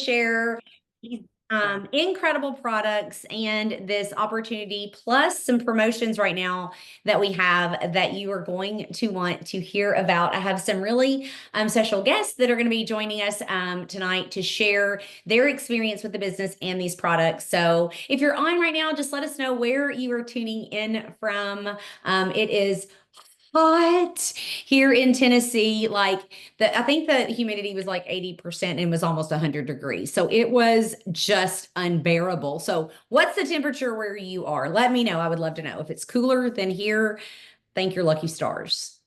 share these incredible products and this opportunity, plus some promotions right now that we have that you are going to want to hear about. I have some really special guests that are going to be joining us tonight to share their experience with the business and these products. So if you're on right now, just let us know where you are tuning in from. It is hot here in Tennessee. I think the humidity was like 80% and was almost 100 degrees. So it was just unbearable. So what's the temperature where you are? Let me know. I would love to know. If it's cooler than here, thank your lucky stars.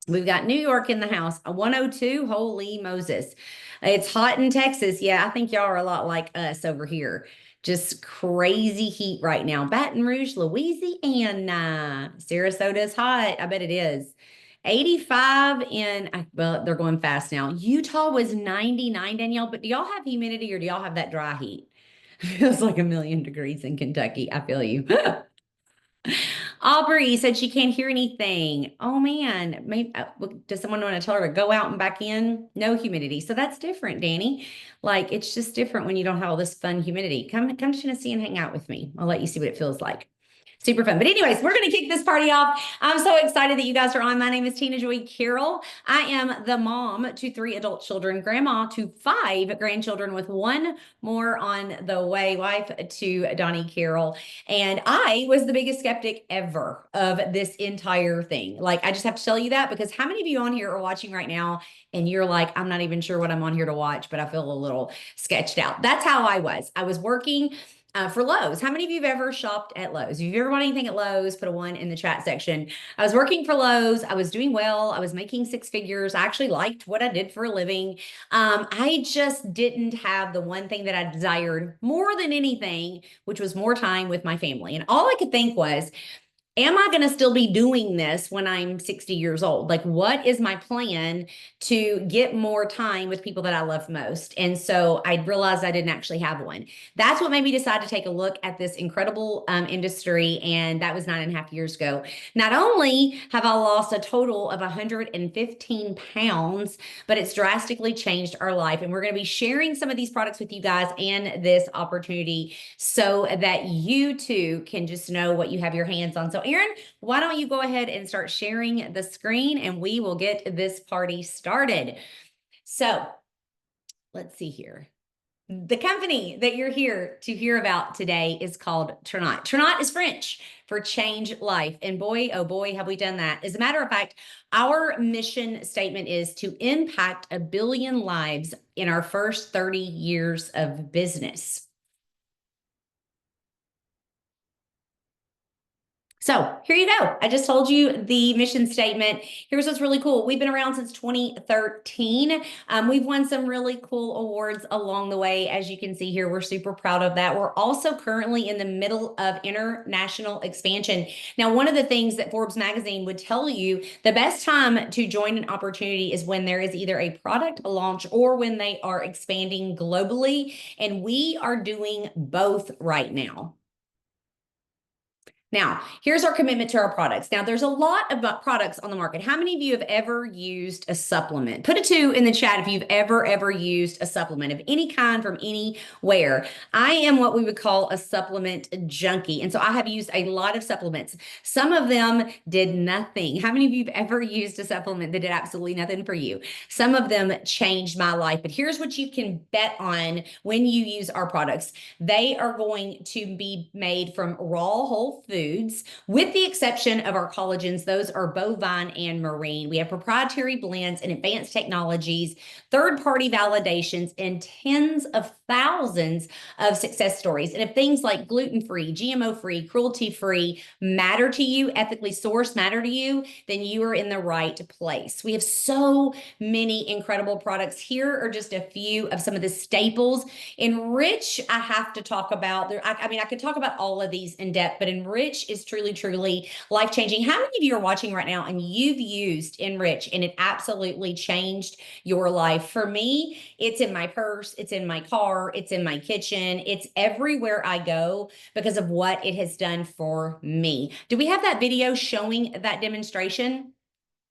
We've got New York in the house, a 102. Holy Moses. It's hot in Texas. Yeah, I think y'all are a lot like us over here. Just crazy heat right now. Baton Rouge, Louisiana. Sarasota is hot. I bet it is. 85 well, they're going fast now. Utah was 99, Danielle, but do y'all have humidity or do y'all have that dry heat? Feels like 1,000,000 degrees in Kentucky. I feel you. Aubrey said she can't hear anything. Oh man, maybe does someone want to tell her to go out and back in? No humidity. So that's different, Danny. Like it's just different when you don't have all this fun humidity. Come to Tennessee and hang out with me. I'll let you see what it feels like. Super fun. But anyways, we're going to kick this party off. I'm so excited that you guys are on. My name is Tina Joy Carroll. I am the mom to 3 adult children, grandma to 5 grandchildren with 1 more on the way, wife to Donnie Carroll. And I was the biggest skeptic ever of this entire thing. Like, I just have to tell you that because how many of you on here are watching right now and you're like, I'm not even sure what I'm on here to watch, but I feel a little sketched out. That's how I was. I was working for Lowe's. How many of you have ever shopped at Lowe's? If you've ever bought anything at Lowe's, put a 1 in the chat section. I was working for Lowe's. I was doing well. I was making 6 figures. I actually liked what I did for a living. I just didn't have the one thing that I desired more than anything, which was more time with my family. And all I could think was, am I going to still be doing this when I'm 60 years old? Like, what is my plan to get more time with people that I love most? And so I realized I didn't actually have one. That's what made me decide to take a look at this incredible industry. And that was 9.5 years ago. Not only have I lost a total of 115 pounds, but it's drastically changed our life. And we're going to be sharing some of these products with you guys and this opportunity so that you too can just know what you have your hands on. So Aaron, why don't you go ahead and start sharing the screen and we will get this party started. So let's see here. The company that you're here to hear about today is called Tronat. Tronat is French for change life. And boy, oh boy, have we done that. As a matter of fact, our mission statement is to impact 1 billion lives in our first 30 years of business. So here you go. I just told you the mission statement. Here's what's really cool. We've been around since 2013. We've won some really cool awards along the way. As you can see here, we're super proud of that. We're also currently in the middle of international expansion. Now, one of the things that Forbes magazine would tell you, the best time to join an opportunity is when there is either a product launch or when they are expanding globally. And we are doing both right now. Now, here's our commitment to our products. Now, there's a lot of products on the market. How many of you have ever used a supplement? Put a 2 in the chat if you've ever used a supplement of any kind from anywhere. I am what we would call a supplement junkie. And so I have used a lot of supplements. Some of them did nothing. How many of you have ever used a supplement that did absolutely nothing for you? Some of them changed my life. But here's what you can bet on when you use our products. They are going to be made from raw whole foods, with the exception of our collagens. Those are bovine and marine. We have proprietary blends and advanced technologies, third-party validations, and tens of thousands of success stories. And if things like gluten-free, GMO-free, cruelty-free matter to you, ethically sourced matter to you, then you are in the right place. We have so many incredible products. Here are just a few of some of the staples. Enrich, I have to talk about. I mean, I could talk about all of these in depth, but Enrich is truly life-changing. How many of you are watching right now and you've used Enrich and it absolutely changed your life? For me, it's in my purse, it's in my car, it's in my kitchen, it's everywhere I go because of what it has done for me. Do we have that video showing that demonstration?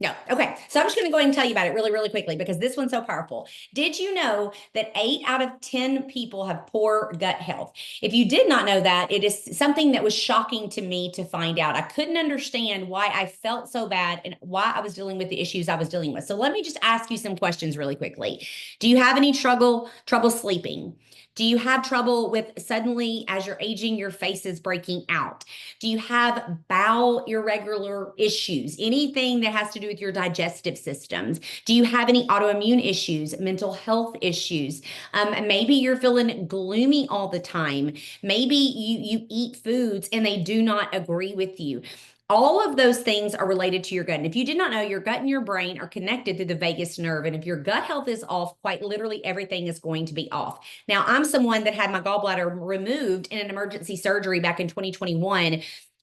No. Okay. So I'm just going to go ahead and tell you about it really, really quickly because this one's so powerful. Did you know that 8 out of 10 people have poor gut health? If you did not know that, it is something that was shocking to me to find out. I couldn't understand why I felt so bad and why I was dealing with the issues I was dealing with. So let me just ask you some questions really quickly. Do you have any trouble sleeping? Do you have trouble with suddenly, as you're aging, your face is breaking out? Do you have bowel irregular issues? Anything that has to do with your digestive systems? Do you have any autoimmune issues, mental health issues? Maybe you're feeling gloomy all the time. Maybe you eat foods and they do not agree with you. All of those things are related to your gut. And if you did not know, your gut and your brain are connected through the vagus nerve. And if your gut health is off, quite literally everything is going to be off. Now, I'm someone that had my gallbladder removed in an emergency surgery back in 2021.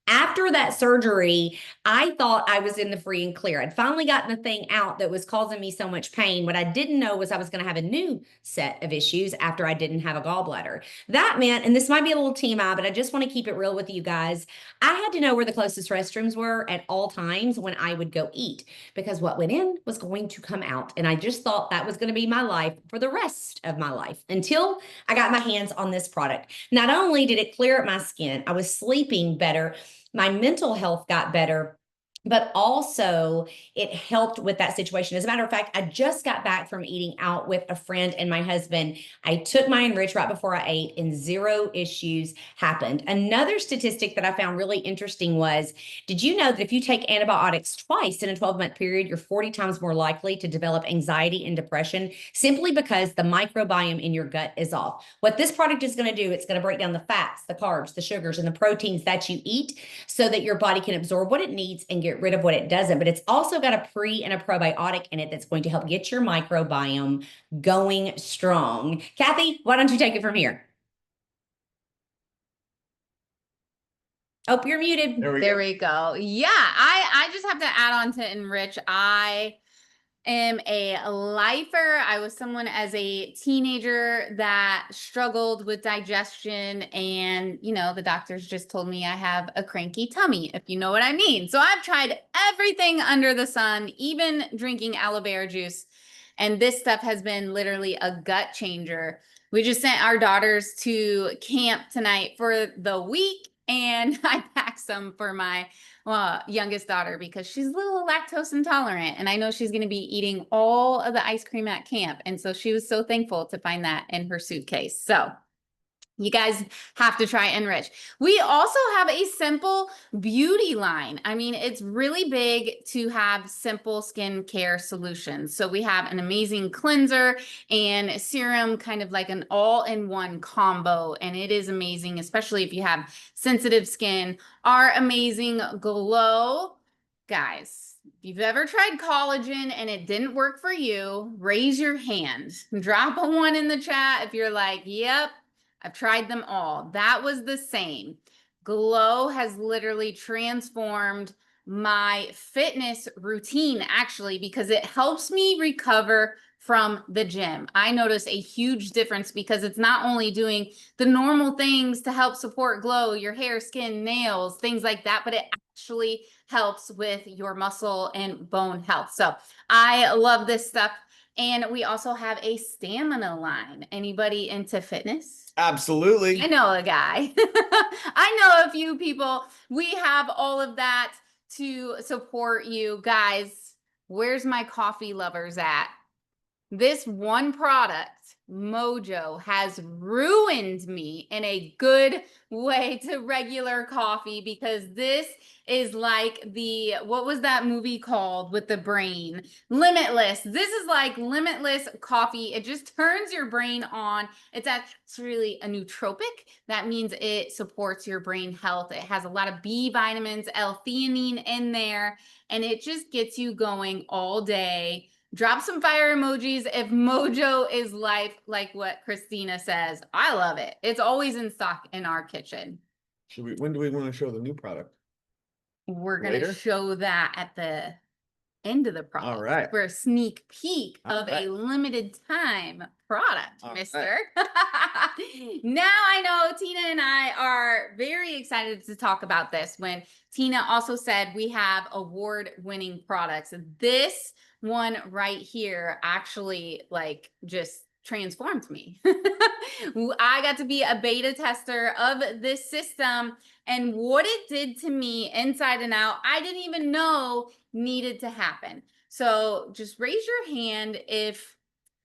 After that surgery, I thought I was in the free and clear. I'd finally gotten the thing out that was causing me so much pain. What I didn't know was I was going to have a new set of issues after I didn't have a gallbladder. That meant, and this might be a little TMI, but I just want to keep it real with you guys. I had to know where the closest restrooms were at all times when I would go eat because what went in was going to come out. And I just thought that was going to be my life for the rest of my life until I got my hands on this product. Not only did it clear up my skin, I was sleeping better. My mental health got better, but also it helped with that situation. As a matter of fact, I just got back from eating out with a friend and my husband. I took my Enrich right before I ate and 0 issues happened. Another statistic that I found really interesting was, did you know that if you take antibiotics twice in a 12-month period, you're 40 times more likely to develop anxiety and depression simply because the microbiome in your gut is off? What this product is going to do, it's going to break down the fats, the carbs, the sugars, and the proteins that you eat so that your body can absorb what it needs and get rid of what it doesn't. But it's also got a pre and a probiotic in it that's going to help get your microbiome going strong. Kathy, why don't you take it from here? Oh, you're muted. There we go. Yeah, I just have to add on to Enrich. I am a lifer. I was someone as a teenager that struggled with digestion, and the doctors just told me I have a cranky tummy, if you know what I mean. So I've tried everything under the sun, even drinking aloe vera juice, and this stuff has been literally a gut changer. We just sent our daughters to camp tonight for the week, and I packed some for my youngest daughter because she's a little lactose intolerant, and I know she's going to be eating all of the ice cream at camp. And so she was so thankful to find that in her suitcase. So you guys have to try Enrich. We also have a simple beauty line. I mean, it's really big to have simple skincare solutions. So we have an amazing cleanser and serum, kind of like an all-in-one combo. And it is amazing, especially if you have sensitive skin. Our amazing Glow, guys, if you've ever tried collagen and it didn't work for you, raise your hand. Drop a 1 in the chat if you're like, yep, I've tried them all. That was the same. Glow has literally transformed my fitness routine, actually, because it helps me recover from the gym. I notice a huge difference because it's not only doing the normal things to help support glow, your hair, skin, nails, things like that, but it actually helps with your muscle and bone health. So I love this stuff. And we also have a stamina line. Anybody into fitness? Absolutely. I know a guy. I know a few people. We have all of that to support you guys. Where's my coffee lovers at? This one product, Mojo, has ruined me in a good way to regular coffee, because this is like what was that movie called with the brain? Limitless. This is like limitless coffee. It just turns your brain on. It's actually a nootropic. That means it supports your brain health. It has a lot of B vitamins, L-theanine in there, and it just gets you going all day. Drop some fire emojis if Mojo is life, like what Christina says. I love it. It's always in stock in our kitchen. When do we want to show the new product? We're going to show that at the end of the product. All right. For a sneak peek of a limited time product, mister. Right. Now I know Tina and I are very excited to talk about this when Tina also said we have award-winning products. This one right here actually like just transformed me. I got to be a beta tester of this system, and what it did to me inside and out, I didn't even know needed to happen. So just raise your hand if,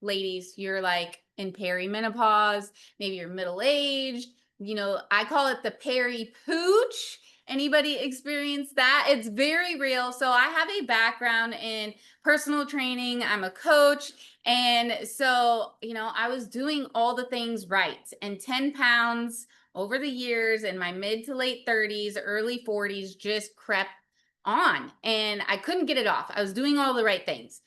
ladies, you're like in perimenopause, maybe you're middle-aged, I call it the peri pooch. Anybody experience that? It's very real. So I have a background in personal training. I'm a coach. And so, I was doing all the things right. And 10 pounds over the years in my mid to late 30s, early 40s just crept on. And I couldn't get it off. I was doing all the right things.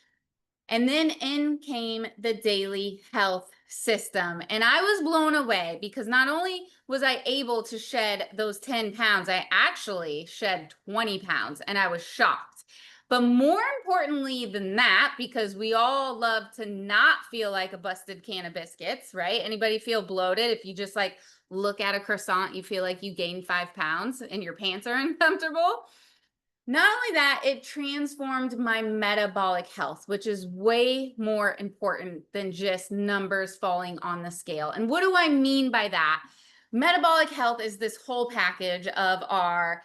And then in came the Daily Health System. And I was blown away because not only was I able to shed those 10 pounds, I actually shed 20 pounds and I was shocked. But more importantly than that, because we all love to not feel like a busted can of biscuits, right? Anybody feel bloated? If you just like look at a croissant, you feel like you gained 5 pounds and your pants are uncomfortable. Not only that, it transformed my metabolic health, which is way more important than just numbers falling on the scale. And what do I mean by that? Metabolic health is this whole package of our,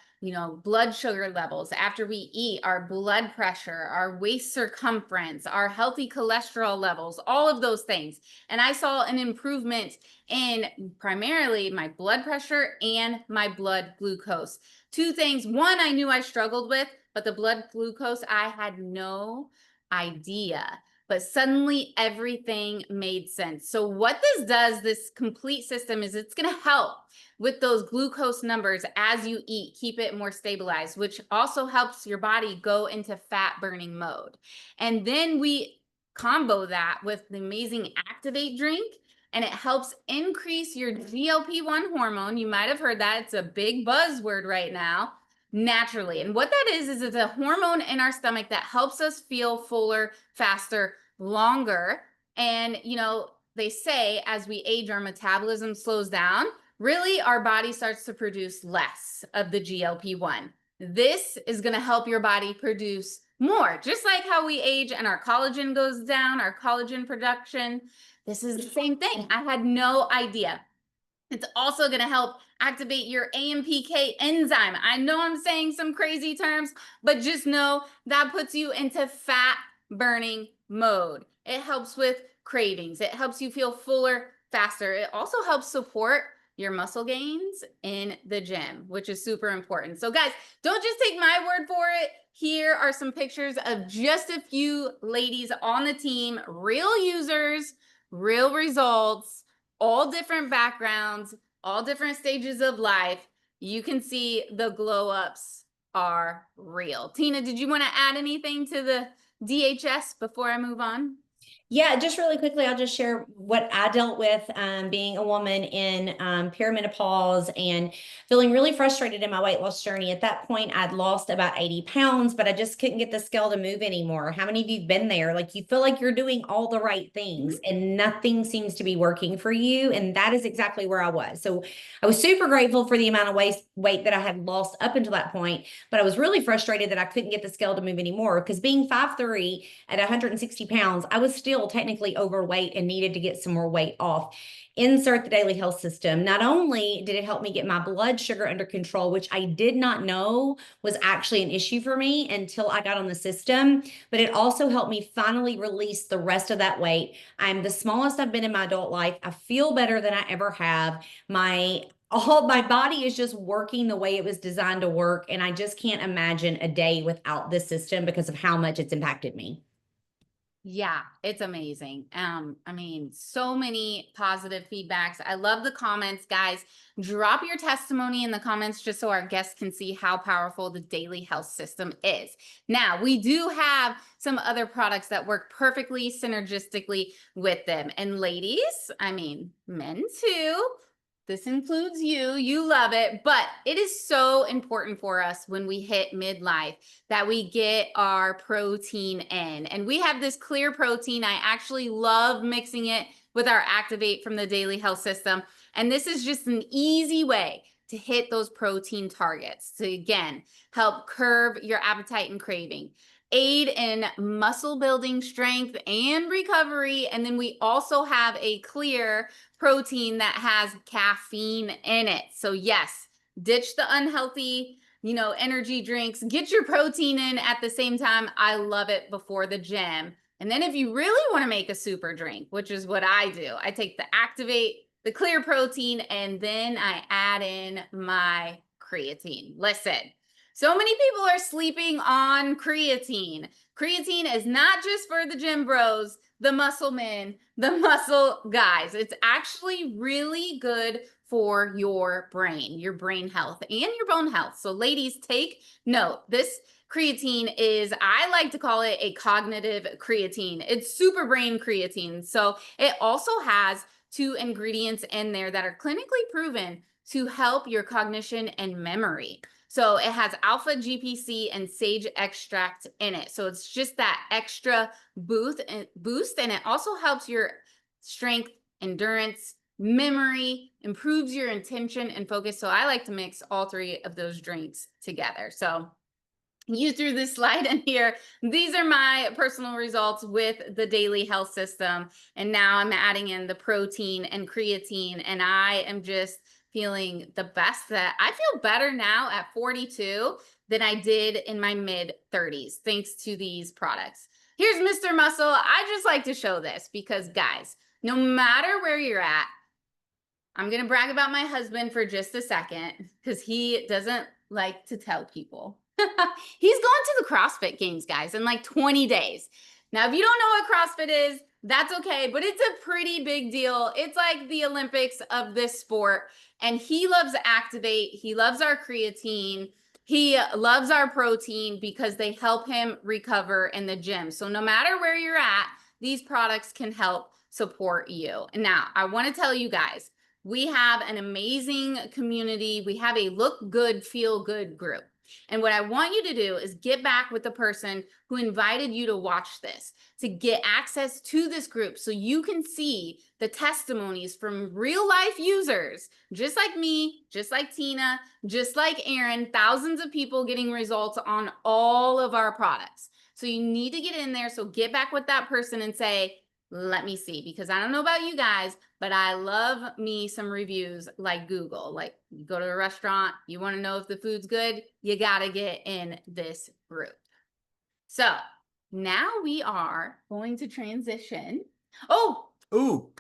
blood sugar levels after we eat, our blood pressure, our waist circumference, our healthy cholesterol levels, all of those things. And I saw an improvement in primarily my blood pressure and my blood glucose. Two things. One, I knew I struggled with, but the blood glucose, I had no idea. But suddenly everything made sense. So what this does, this complete system, is it's going to help with those glucose numbers as you eat, keep it more stabilized, which also helps your body go into fat burning mode. And then we combo that with the amazing Activate drink, and it helps increase your GLP-1 hormone. You might have heard that. It's a big buzzword right now, naturally. And what that is it's a hormone in our stomach that helps us feel fuller, faster, longer. And, they say as we age, our metabolism slows down. Really, our body starts to produce less of the GLP-1. This is going to help your body produce more, just like how we age and our collagen goes down, our collagen production. This is the same thing. I had no idea. It's also going to help activate your AMPK enzyme. I know I'm saying some crazy terms, but just know that puts you into fat burning mode. It helps with cravings. It helps you feel fuller, faster. It also helps support your muscle gains in the gym, which is super important. So guys, don't just take my word for it. Here are some pictures of just a few ladies on the team, real users, real results, all different backgrounds, all different stages of life. You can see the glow ups are real. Tina, did you want to add anything to the DHS before I move on? Yeah, just really quickly, I'll just share what I dealt with being a woman in perimenopause and feeling really frustrated in my weight loss journey. At that point, I'd lost about 80 pounds, but I just couldn't get the scale to move anymore. How many of you have been there? Like you feel like you're doing all the right things and nothing seems to be working for you. And that is exactly where I was. So I was super grateful for the amount of weight that I had lost up until that point, but I was really frustrated that I couldn't get the scale to move anymore because being 5'3" at 160 pounds, I was still technically overweight and needed to get some more weight off. Insert the Daily Health System. Not only did it help me get my blood sugar under control, which I did not know was actually an issue for me until I got on the system, but it also helped me finally release the rest of that weight. I'm the smallest I've been in my adult life. I feel better than I ever have. My body is just working the way it was designed to work. And I just can't imagine a day without this system because of how much it's impacted me. Yeah, it's amazing. So many positive feedbacks. I love the comments, guys. Drop your testimony in the comments just so our guests can see how powerful the Daily Health System is. Now, we do have some other products that work perfectly synergistically with them. And ladies, men too. This includes you love it, but it is so important for us when we hit midlife that we get our protein in. And we have this clear protein. I actually love mixing it with our Activate from the Daily Health System. And this is just an easy way to hit those protein targets to, again, help curb your appetite and craving, aid in muscle building, strength, and recovery. And then we also have a clear protein that has caffeine in it. So yes, ditch the unhealthy, energy drinks, get your protein in at the same time. I love it before the gym. And then if you really want to make a super drink, which is what I do, I take the Activate, the clear protein, and then I add in my creatine. Listen, so many people are sleeping on creatine. Creatine is not just for the gym bros, the muscle men, the muscle guys. It's actually really good for your brain health, and your bone health. So ladies, take note. This creatine is, I like to call it a cognitive creatine. It's super brain creatine. So it also has 2 ingredients in there that are clinically proven to help your cognition and memory. So it has alpha GPC and sage extract in it. So it's just that extra boost, and it also helps your strength, endurance, memory, improves your attention and focus. So I like to mix all 3 of those drinks together. So you threw this slide in here. These are my personal results with the Daily Health System. And now I'm adding in the protein and creatine, and I am just feeling the best. That I feel better now at 42 than I did in my mid 30s, thanks to these products. Here's Mr. Muscle. I just like to show this because, guys, no matter where you're at, I'm going to brag about my husband for just a second because he doesn't like to tell people. He's going to the CrossFit Games, guys, in like 20 days. Now, if you don't know what CrossFit is, that's okay, but it's a pretty big deal. It's like the Olympics of this sport, and he loves Activate. He loves our creatine. He loves our protein because they help him recover in the gym. So no matter where you're at, these products can help support you. And now I want to tell you guys, we have an amazing community. We have a look good, feel good group. And what I want you to do is get back with the person who invited you to watch this, to get access to this group so you can see the testimonies from real life users, just like me, just like Tina, just like Aaron, thousands of people getting results on all of our products. So you need to get in there. So get back with that person and say, let me see, because I don't know about you guys, but I love me some reviews like Google. Like, you go to a restaurant, you want to know if the food's good, you got to get in this group. So now we are going to transition. Oh, Ooh,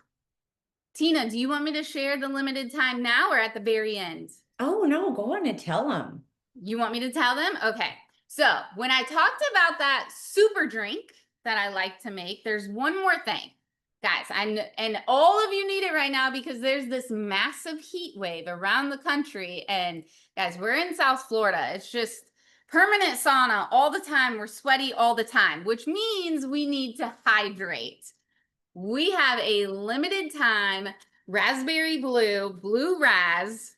Tina, do you want me to share the limited time now or at the very end? Oh, no, go on and tell them. You want me to tell them? Okay. So when I talked about that super drink that I like to make, there's one more thing. Guys, and all of you need it right now because there's this massive heat wave around the country. And guys, we're in South Florida. It's just permanent sauna all the time. We're sweaty all the time, which means we need to hydrate. We have a limited time raspberry blue raz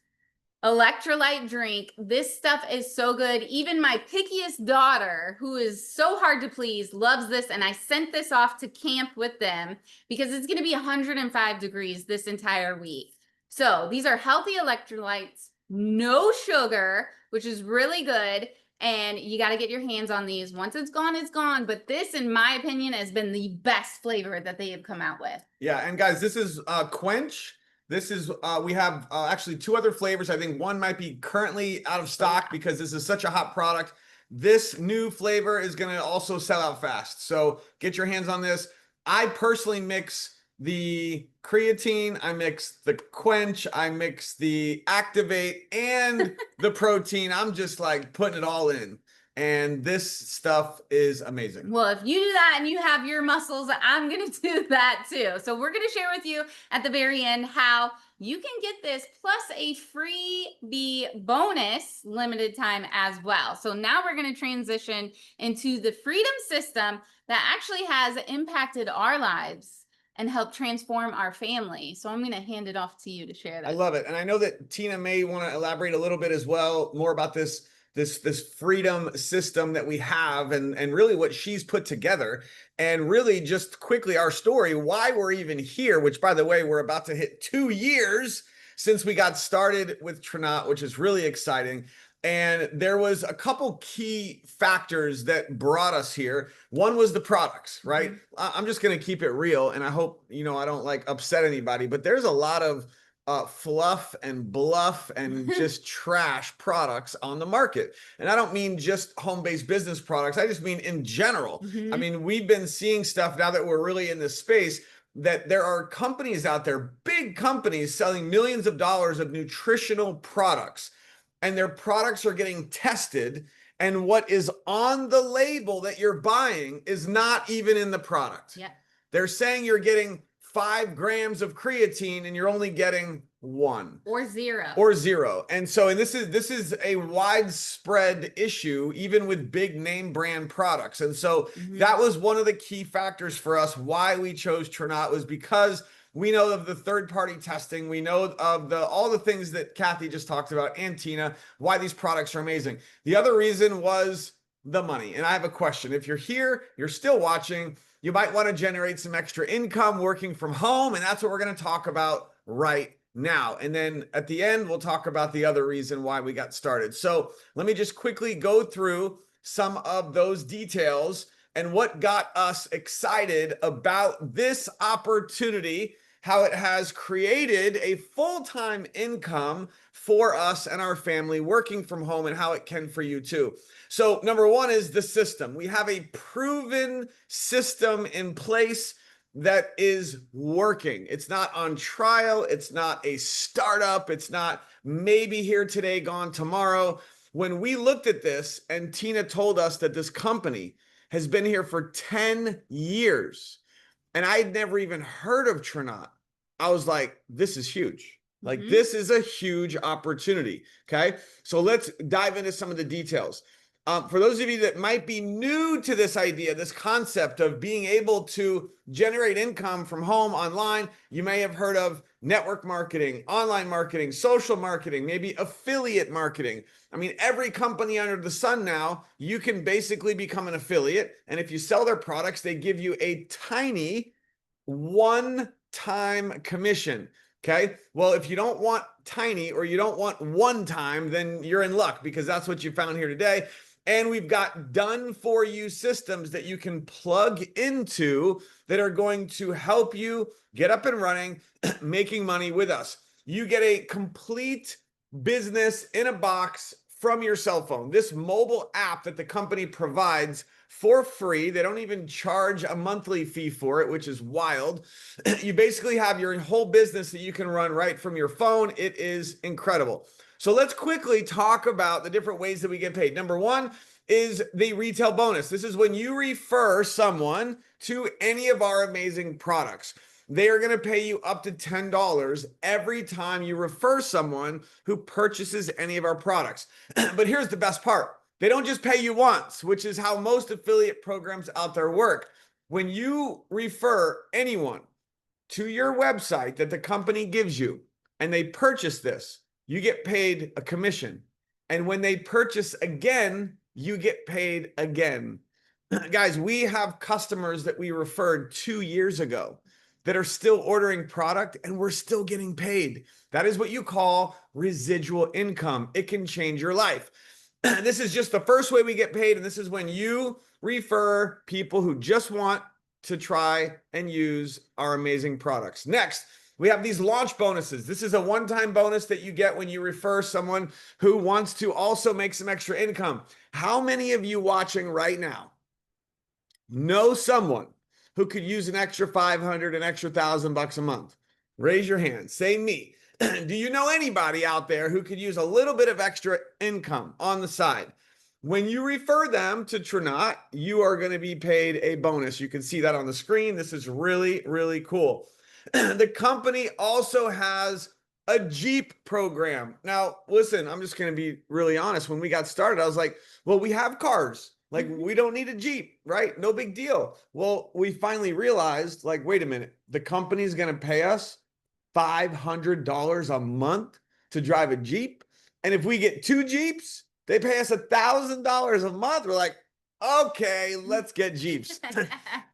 electrolyte drink. This stuff is so good. Even my pickiest daughter, who is so hard to please, loves this. And I sent this off to camp with them because it's going to be 105 degrees this entire week. So these are healthy electrolytes, no sugar, which is really good. And you got to get your hands on these. Once it's gone, it's gone. But this, in my opinion, has been the best flavor that they have come out with. yeah. And guys, this is Quench. This is, we have actually 2 other flavors. I think one might be currently out of stock because this is such a hot product. This new flavor is going to also sell out fast. So get your hands on this. I personally mix the creatine, I mix the Quench, I mix the Activate and the protein. I'm just like putting it all in. And this stuff is amazing. Well, if you do that and you have your muscles, I'm going to do that too. So we're going to share with you at the very end how you can get this plus a freebie bonus limited time as well. So now we're going to transition into the Freedom System that actually has impacted our lives and helped transform our family. So I'm going to hand it off to you to share that. I love it. And I know that Tina may want to elaborate a little bit as well, more about this this freedom system that we have, and really what she's put together. And really just quickly our story, why we're even here, which by the way, we're about to hit 2 years since we got started with Tranat, which is really exciting. And there was a couple key factors that brought us here. One was the products, right? I'm just going to keep it real, and I hope, I don't like upset anybody, but there's a lot of fluff and bluff and just trash products on the market. And I don't mean just home-based business products. I just mean in general. I mean, we've been seeing stuff now that we're really in this space, that there are companies out there, big companies selling millions of dollars of nutritional products, and their products are getting tested. And what is on the label that you're buying is not even in the product. Yeah. They're saying you're getting 5 grams of creatine and you're only getting 1 or 0 or 0. And so, and this is a widespread issue, even with big name brand products. And so that was one of the key factors for us why we chose Tranat, was because we know of the third-party testing. We know of all the things that Kathy just talked about, and Tina, why these products are amazing. The other reason was the money. And I have a question. If you're here, you're still watching, you might want to generate some extra income working from home. And that's what we're going to talk about right now. And then at the end, we'll talk about the other reason why we got started. So let me just quickly go through some of those details and what got us excited about this opportunity, how it has created a full-time income for us and our family working from home, and how it can for you too. So number one is the system. We have a proven system in place that is working. It's not on trial. It's not a startup. It's not maybe here today, gone tomorrow. When we looked at this and Tina told us that this company has been here for 10 years and I had never even heard of Tranat, I was like, this is huge. Like, this is a huge opportunity. Okay. So let's dive into some of the details. For those of you that might be new to this idea, this concept of being able to generate income from home online, you may have heard of network marketing, online marketing, social marketing, maybe affiliate marketing. I mean, every company under the sun now, you can basically become an affiliate. And if you sell their products, they give you a tiny one-time commission. Okay. Well, if you don't want tiny, or you don't want one time, then you're in luck, because that's what you found here today. And we've got done for you systems that you can plug into that are going to help you get up and running, making money with us. You get a complete business in a box from your cell phone. This mobile app that the company provides for free. They don't even charge a monthly fee for it, which is wild. You basically have your whole business that you can run right from your phone. It is incredible. So let's quickly talk about the different ways that we get paid. Number one is the retail bonus. This is when you refer someone to any of our amazing products. They are going to pay you up to $10 every time you refer someone who purchases any of our products. But here's the best part. They don't just pay you once, which is how most affiliate programs out there work. When you refer anyone to your website that the company gives you and they purchase this, you get paid a commission. And when they purchase again, you get paid again. Guys, we have customers that we referred 2 years ago that are still ordering product, and we're still getting paid. That is what you call residual income. It can change your life. This is just the first way we get paid. And this is when you refer people who just want to try and use our amazing products. Next, we have these launch bonuses. This is a one-time bonus that you get when you refer someone who wants to also make some extra income. How many of you watching right now know someone who could use an extra 500, an extra $1,000 a month? Raise your hand. Say me. Do you know anybody out there who could use a little bit of extra income on the side? When you refer them to Tranat, you are going to be paid a bonus. You can see that on the screen. This is really, really cool. The company also has a Jeep program. Now, listen, I'm just going to be really honest. When we got started, I was like, well, we have cars. Like, we don't need a Jeep, right? No big deal. Well, we finally realized, like, wait a minute, the company's going to pay us $500 a month to drive a Jeep. And if we get 2 Jeeps, They pay us $1,000 a month. We're like, okay, let's get Jeeps.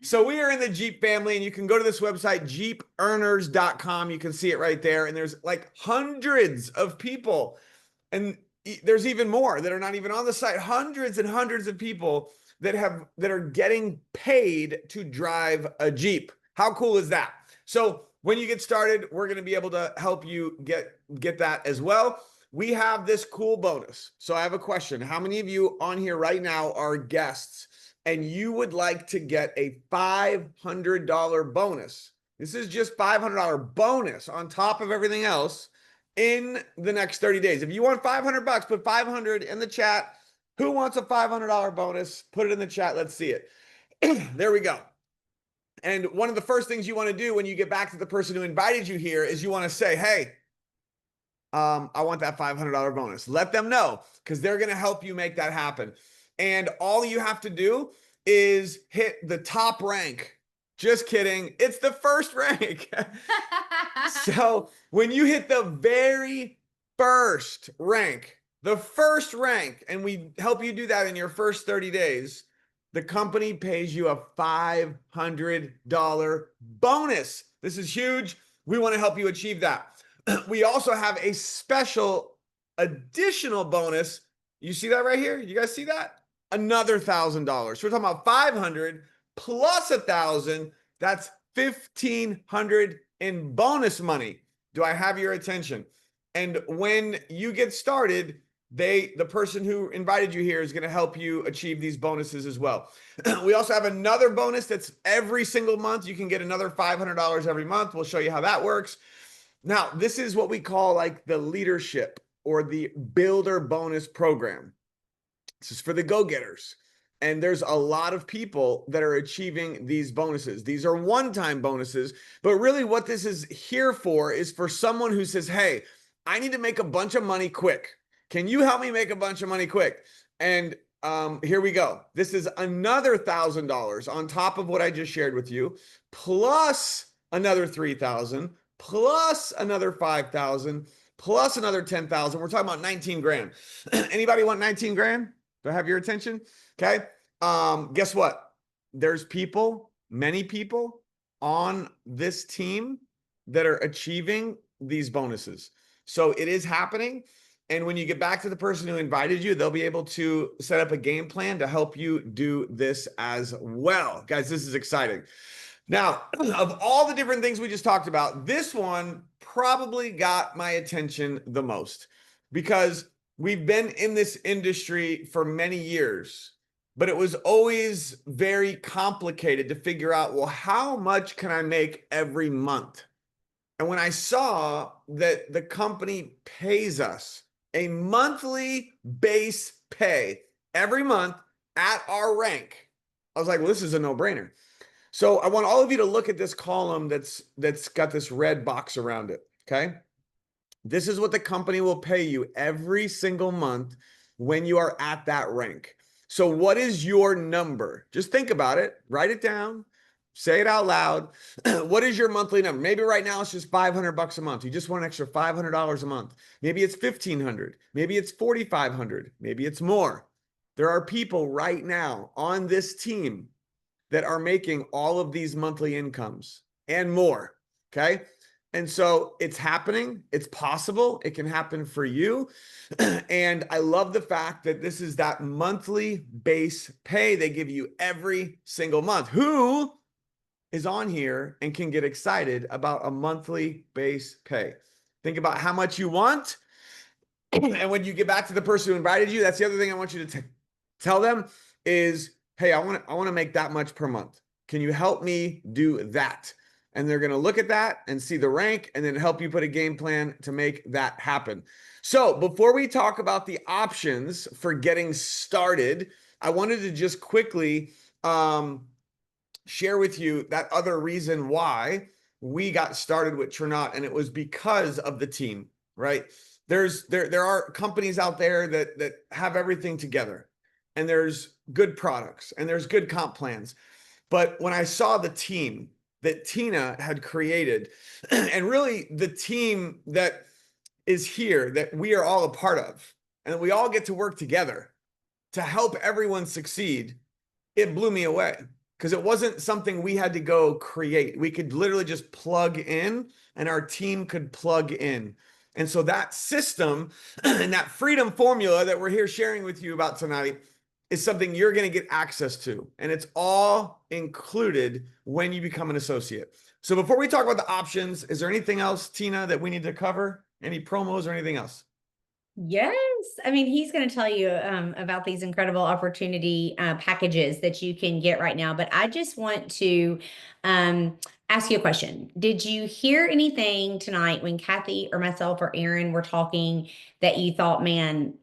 So we are in the Jeep family, and you can go to this website, jeepearners.com. You can see it right there. And there's like hundreds of people. And there's even more that are not even on the site. Hundreds and hundreds of people that are getting paid to drive a Jeep. How cool is that? So when you get started, we're going to be able to help you get that as well. We have this cool bonus. So I have a question. How many of you on here right now are guests and you would like to get a $500 bonus? This is just $500 bonus on top of everything else in the next 30 days. If you want 500 bucks, put 500 in the chat. Who wants a $500 bonus? Put it in the chat. Let's see it. There we go. And one of the first things you want to do when you get back to the person who invited you here is you want to say, hey, I want that $500 bonus. Let them know, because they're going to help you make that happen. And all you have to do is hit the top rank. Just kidding. It's the first rank. So when you hit the very first rank, and we help you do that in your first 30 days, the company pays you a $500 bonus. This is huge. We want to help you achieve that. We also have a special additional bonus. You see that right here? You guys see that? Another $1,000. So we're talking about 500 plus 1,000. That's 1,500 in bonus money. Do I have your attention? And when you get started, the person who invited you here is going to help you achieve these bonuses as well. We also have another bonus that's every single month. You can get another $500 every month. We'll show you how that works. Now, this is what we call like the leadership or the builder bonus program. This is for the go-getters. And there's a lot of people that are achieving these bonuses. These are one-time bonuses, but really what this is here for is for someone who says, hey, I need to make a bunch of money quick. Can you help me make a bunch of money quick? And here we go. This is another $1,000 on top of what I just shared with you, plus another 3,000, plus another 5,000, plus another 10,000. We're talking about 19 grand. Anybody want 19 grand? Do I have your attention? Okay. Guess what? There's many people on this team that are achieving these bonuses. So it is happening. And when you get back to the person who invited you, they'll be able to set up a game plan to help you do this as well. Guys, this is exciting. Now, of all the different things we just talked about, this one probably got my attention the most because we've been in this industry for many years, but it was always very complicated to figure out, well, how much can I make every month? And when I saw that the company pays us a monthly base pay every month at our rank, I was like, well, this is a no-brainer. So I want all of you to look at this column that's got this red box around it, okay? This is what the company will pay you every single month when you are at that rank. So what is your number? Just think about it, write it down, say it out loud. What is your monthly number? Maybe right now it's just 500 bucks a month. You just want an extra $500 a month. Maybe it's 1,500. Maybe it's 4,500. Maybe it's more. There are people right now on this team that are making all of these monthly incomes and more, okay? And so it's happening. It's possible. It can happen for you. And I love the fact that this is that monthly base pay they give you every single month. Who is on here and can get excited about a monthly base pay? Think about how much you want. And when you get back to the person who invited you, that's the other thing I want you to tell them is, hey, I want to make that much per month. Can you help me do that? And they're going to look at that and see the rank and then help you put a game plan to make that happen. So before we talk about the options for getting started, I wanted to just quickly share with you that other reason why we got started with Tranat, and it was because of the team, right? There are companies out there that have everything together, and there's good products and there's good comp plans. But when I saw the team that Tina had created, and really the team that is here that we are all a part of, and we all get to work together to help everyone succeed, it blew me away because it wasn't something we had to go create. We could literally just plug in and our team could plug in. And so that system and that freedom formula that we're here sharing with you about tonight is something you're going to get access to. And it's all included when you become an associate. So before we talk about the options, is there anything else, Tina, that we need to cover? Any promos or anything else? Yes. I mean, he's going to tell you about these incredible opportunity packages that you can get right now. But I just want to ask you a question. Did you hear anything tonight when Kathy or myself or Aaron were talking that you thought, man,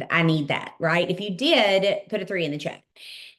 I need that, right? If you did, put a 3 in the chat.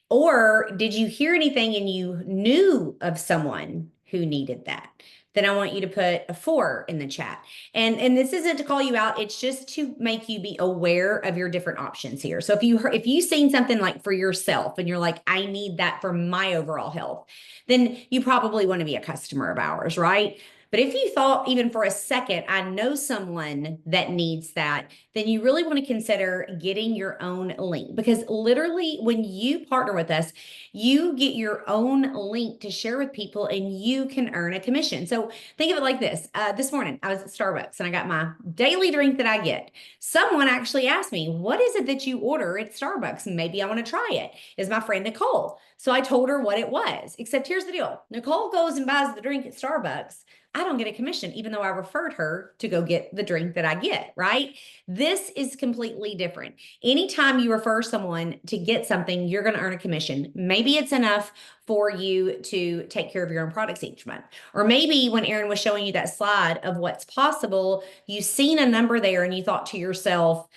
Or did you hear anything and you knew of someone who needed that? Then I want you to put a 4 in the chat. And this isn't to call you out, it's just to make you be aware of your different options here. So if you've seen something like for yourself and you're like, I need that for my overall health, then you probably want to be a customer of ours, right? But if you thought even for a second, I know someone that needs that, then you really want to consider getting your own link, because literally when you partner with us, you get your own link to share with people and you can earn a commission. So think of it like this. This morning I was at Starbucks and I got my daily drink that I get. Someone actually asked me, what is it that you order at Starbucks? Maybe I want to try it. Is my friend Nicole. So I told her what it was, except here's the deal. Nicole goes and buys the drink at Starbucks. I don't get a commission, even though I referred her to go get the drink that I get, right? This is completely different. Anytime you refer someone to get something, you're going to earn a commission. Maybe it's enough for you to take care of your own products each month. Or maybe when Aaron was showing you that slide of what's possible, you've seen a number there and you thought to yourself,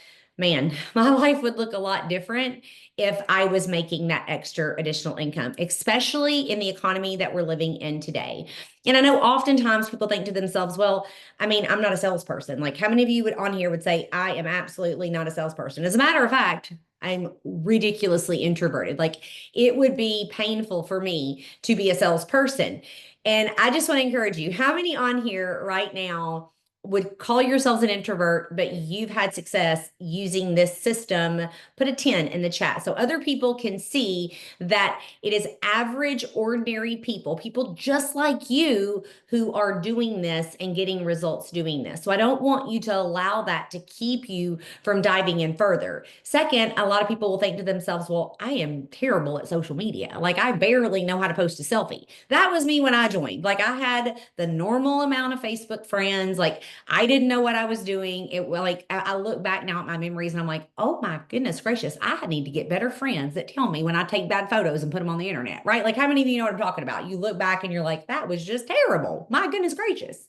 man, my life would look a lot different if I was making that extra additional income, especially in the economy that we're living in today. And I know oftentimes people think to themselves, well, I mean, I'm not a salesperson. Like how many of you would on here would say, I am absolutely not a salesperson? As a matter of fact, I'm ridiculously introverted. Like it would be painful for me to be a salesperson. And I just want to encourage you, how many on here right now would call yourselves an introvert, but you've had success using this system? Put a 10 in the chat so other people can see that it is average, ordinary people just like you who are doing this and getting results doing this. So I don't want you to allow that to keep you from diving in further. Second, a lot of people will think to themselves, well, I am terrible at social media. Like I barely know how to post a selfie. That was me when I joined. Like I had the normal amount of Facebook friends. Like I didn't know what I was doing. I look back now at my memories and I'm like, oh my goodness gracious, I need to get better friends that tell me when I take bad photos and put them on the internet, right? Like how many of you know what I'm talking about? You look back and you're like, that was just terrible. My goodness gracious.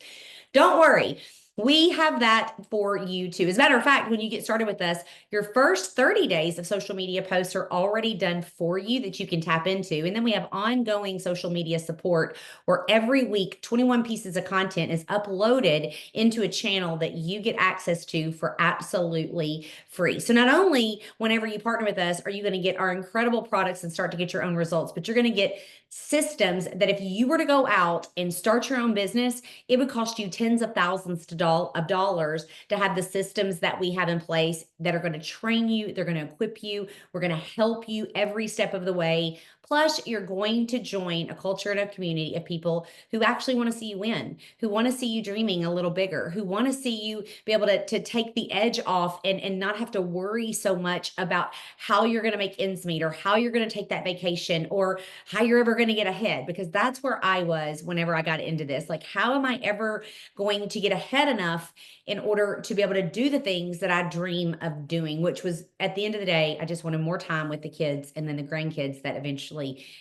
Don't worry. We have that for you too. As a matter of fact, when you get started with us, your first 30 days of social media posts are already done for you that you can tap into. And then we have ongoing social media support where every week 21 pieces of content is uploaded into a channel that you get access to for absolutely free. So not only whenever you partner with us are you going to get our incredible products and start to get your own results, but you're going to get systems that if you were to go out and start your own business, it would cost you tens of thousands of dollars to have the systems that we have in place that are going to train you. They're going to equip you. We're going to help you every step of the way. Plus, you're going to join a culture and a community of people who actually want to see you win, who want to see you dreaming a little bigger, who want to see you be able to take the edge off and not have to worry so much about how you're going to make ends meet or how you're going to take that vacation or how you're ever going to get ahead. Because that's where I was whenever I got into this. Like, how am I ever going to get ahead enough in order to be able to do the things that I dream of doing, which was at the end of the day, I just wanted more time with the kids and then the grandkids that eventually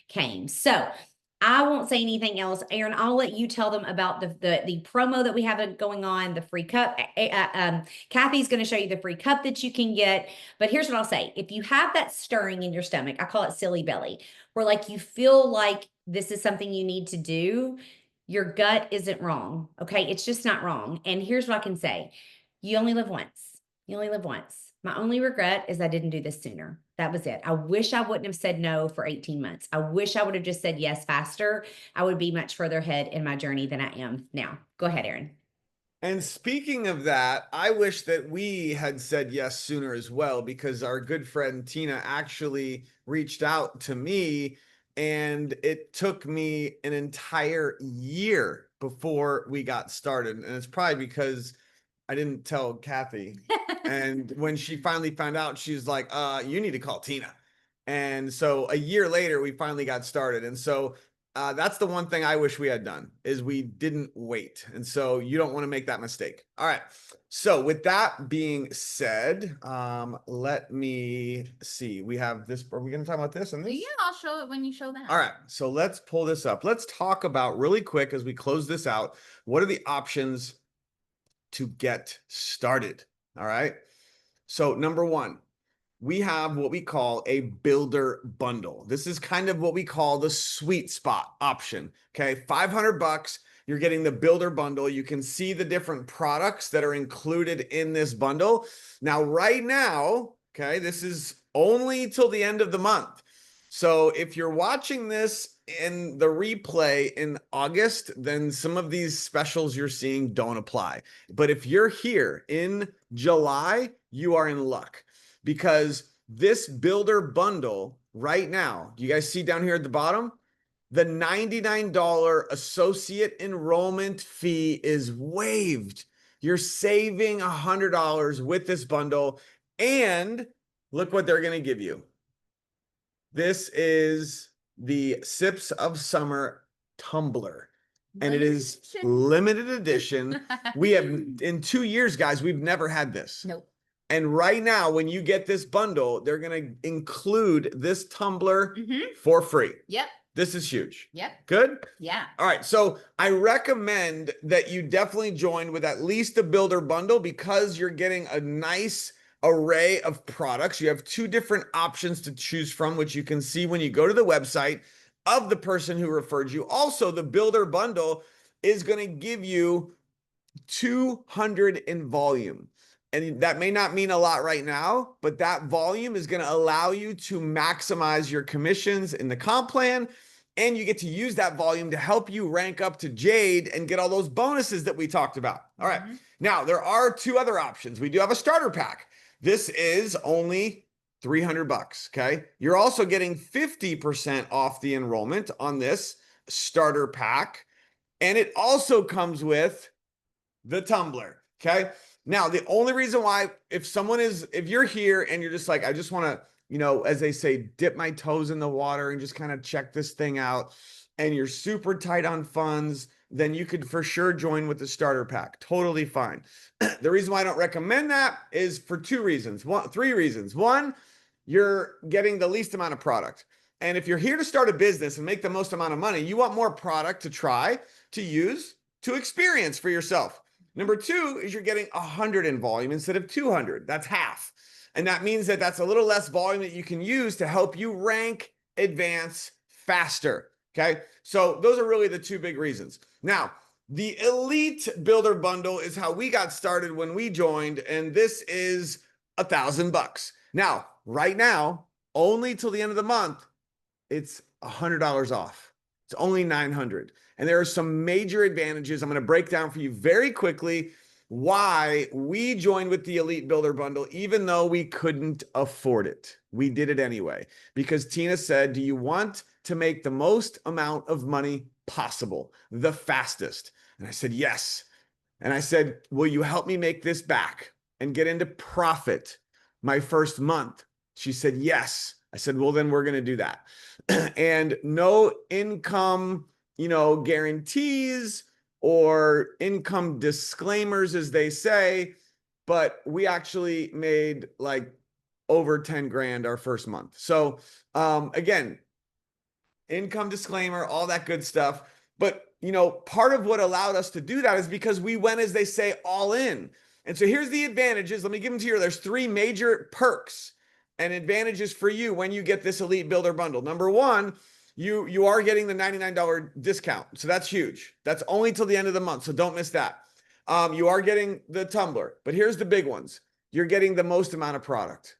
came. So I won't say anything else. Aaron, I'll let you tell them about the promo that we have going on, the free cup. Kathy's going to show you the free cup that you can get. But here's what I'll say. If you have that stirring in your stomach, I call it silly belly, where like you feel like this is something you need to do, your gut isn't wrong. Okay. It's just not wrong. And here's what I can say. You only live once. You only live once. My only regret is I didn't do this sooner. That was it. I wish I wouldn't have said no for 18 months. I wish I would have just said yes faster. I would be much further ahead in my journey than I am now. Go ahead, Aaron. And speaking of that, I wish that we had said yes sooner as well, because our good friend Tina actually reached out to me, and it took me an entire year before we got started. And it's probably because I didn't tell Kathy. And when she finally found out, she's like, you need to call Tina. And so a year later, we finally got started. And so that's the one thing I wish we had done, is we didn't wait. And so you don't want to make that mistake. All right. So with that being said, let me see. We have this. Are we going to talk about this and this? Yeah, I'll show it when you show that. All right. So let's pull this up. Let's talk about really quick as we close this out. What are the options to get started? All right. So number one, we have what we call a builder bundle. This is kind of what we call the sweet spot option. Okay, $500. You're getting the builder bundle. You can see the different products that are included in this bundle. Now, right now, okay, this is only till the end of the month. So if you're watching this in the replay in August, then some of these specials you're seeing don't apply. But if you're here in July, you are in luck, because this builder bundle right now, do you guys see down here at the bottom? The $99 associate enrollment fee is waived. You're saving $100 with this bundle. And look what they're going to give you. This is the Sips of Summer tumbler, and it is limited edition. We have, in 2 years, guys, we've never had this. Nope. And right now, when you get this bundle, they're going to include this tumbler for free. Yep. This is huge. Yep. Good? Yeah. All right. So I recommend that you definitely join with at least a builder bundle, because you're getting a nice array of products. You have 2 different options to choose from, which you can see when you go to the website of the person who referred you. Also, the builder bundle is going to give you 200 in volume. And that may not mean a lot right now, but that volume is going to allow you to maximize your commissions in the comp plan. And you get to use that volume to help you rank up to Jade and get all those bonuses that we talked about. All right. Now, there are 2 other options. We do have a starter pack. This is only $300. Okay. You're also getting 50% off the enrollment on this starter pack. And it also comes with the tumbler. Okay. Now, the only reason why, if you're here and you're just like, I just want to, you know, as they say, dip my toes in the water and just kind of check this thing out, and you're super tight on funds, then you could for sure join with the starter pack. Totally fine. The reason why I don't recommend that is for 3 reasons. 1, you're getting the least amount of product. And if you're here to start a business and make the most amount of money, you want more product to try, to use, to experience for yourself. Number 2 is you're getting 100 in volume instead of 200. That's half. And that means that that's a little less volume that you can use to help you rank, advance faster. Okay. So those are really the 2 big reasons. Now, the Elite Builder Bundle is how we got started when we joined, and this is $1,000. Now, right now, only till the end of the month, it's $100 off. It's only $900. And there are some major advantages. I'm going to break down for you very quickly why we joined with the Elite Builder Bundle, even though we couldn't afford it. We did it anyway, because Tina said, do you want to make the most amount of money possible, the fastest? And I said, yes. And I said, will you help me make this back and get into profit my first month? She said, yes. I said, well, then we're going to do that. And no income, guarantees or income disclaimers, as they say, but we actually made like over 10 grand our first month. So again, income disclaimer, all that good stuff. But part of what allowed us to do that is because we went, as they say, all in. And so here's the advantages. Let me give them to you. There's 3 major perks and advantages for you when you get this Elite Builder Bundle. Number 1, you are getting the $99 discount. So that's huge. That's only till the end of the month. So don't miss that. You are getting the tumbler, but here's the big ones. You're getting the most amount of product.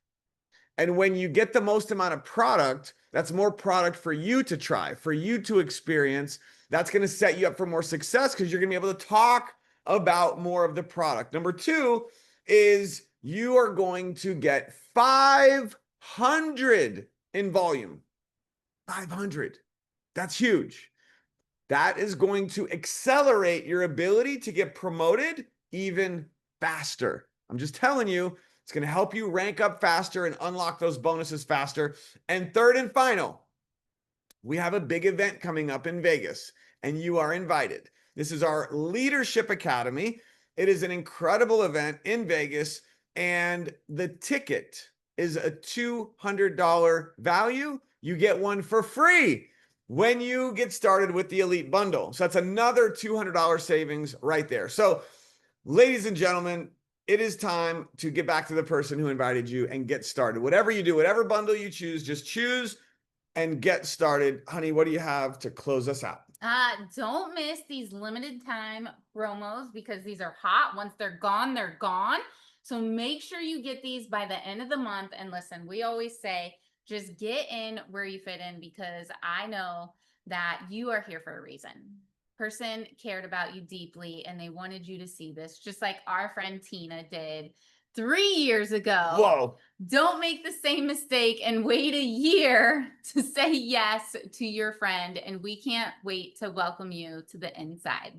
And when you get the most amount of product, that's more product for you to try, for you to experience. That's going to set you up for more success, because you're going to be able to talk about more of the product. Number two is you are going to get 500 in volume. 500. That's huge. That is going to accelerate your ability to get promoted even faster. I'm just telling you, it's going to help you rank up faster and unlock those bonuses faster. And third and final, we have a big event coming up in Vegas, and you are invited. This is our Leadership Academy. It is an incredible event in Vegas, and the ticket is a $200 value. You get one for free when you get started with the Elite Bundle. So that's another $200 savings right there. So, ladies and gentlemen, it is time to get back to the person who invited you and get started. Whatever you do, whatever bundle you choose, just choose and get started. Honey, what do you have to close us out? Don't miss these limited time promos because these are hot. Once they're gone, they're gone. So make sure you get these by the end of the month. And listen, we always say, just get in where you fit in because I know that you are here for a reason. Person cared about you deeply and they wanted you to see this, just like our friend Tina did 3 years ago. Whoa. Don't make the same mistake and wait a year to say yes to your friend. And we can't wait to welcome you to the inside.